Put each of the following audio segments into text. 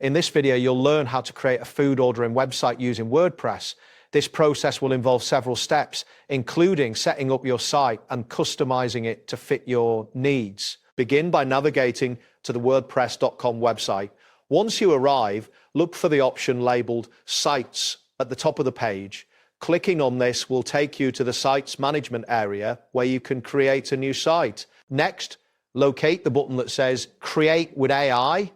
In this video, you'll learn how to create a food ordering website using WordPress. This process will involve several steps, including setting up your site and customizing it to fit your needs. Begin by navigating to the WordPress.com website. Once you arrive, look for the option labeled Sites at the top of the page. Clicking on this will take you to the Sites Management area where you can create a new site. Next, locate the button that says Create with AI.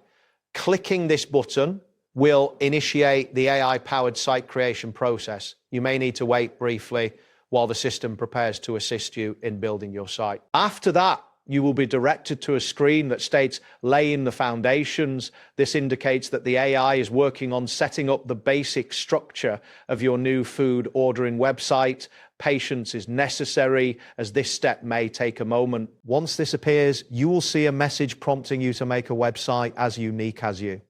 Clicking this button will initiate the AI-powered site creation process. You may need to wait briefly while the system prepares to assist you in building your site. After that, you will be directed to a screen that states laying the foundations. This indicates that the AI is working on setting up the basic structure of your new food ordering website. Patience is necessary as this step may take a moment. Once this appears, you will see a message prompting you to make a website as unique as you.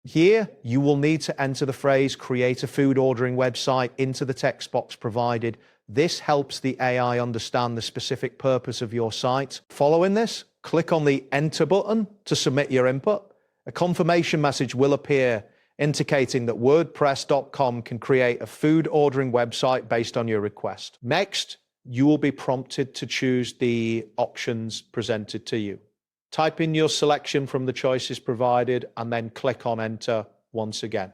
Here, you will need to enter the phrase create a food ordering website into the text box provided. This helps the AI understand the specific purpose of your site. Following this, click on the Enter button to submit your input. A confirmation message will appear indicating that WordPress.com can create a food ordering website based on your request. Next, you will be prompted to choose the options presented to you. Type in your selection from the choices provided and then click on Enter once again.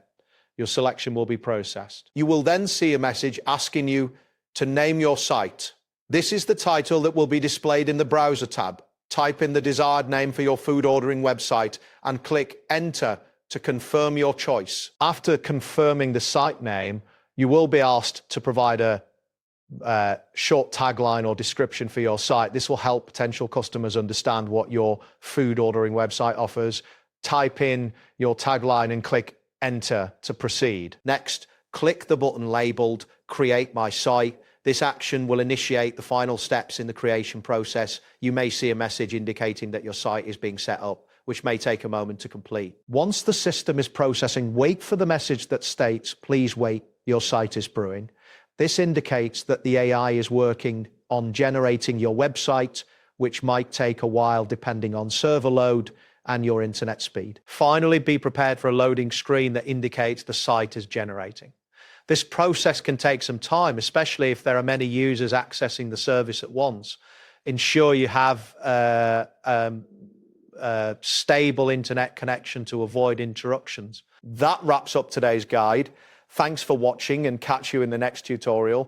Your selection will be processed. You will then see a message asking you to name your site. This is the title that will be displayed in the Browser tab. Type in the desired name for your food ordering website and click Enter to confirm your choice. After confirming the site name, you will be asked to provide a short tagline or description for your site. This will help potential customers understand what your food ordering website offers. Type in your tagline and click Enter to proceed. Next, click the button labeled Create My Site. This action will initiate the final steps in the creation process. You may see a message indicating that your site is being set up, which may take a moment to complete. Once the system is processing, wait for the message that states, please wait, your site is brewing. This indicates that the AI is working on generating your website, which might take a while depending on server load and your internet speed. Finally, be prepared for a loading screen that indicates the site is generating. This process can take some time, especially if there are many users accessing the service at once. Ensure you have a stable internet connection to avoid interruptions. That wraps up today's guide. Thanks for watching and catch you in the next tutorial.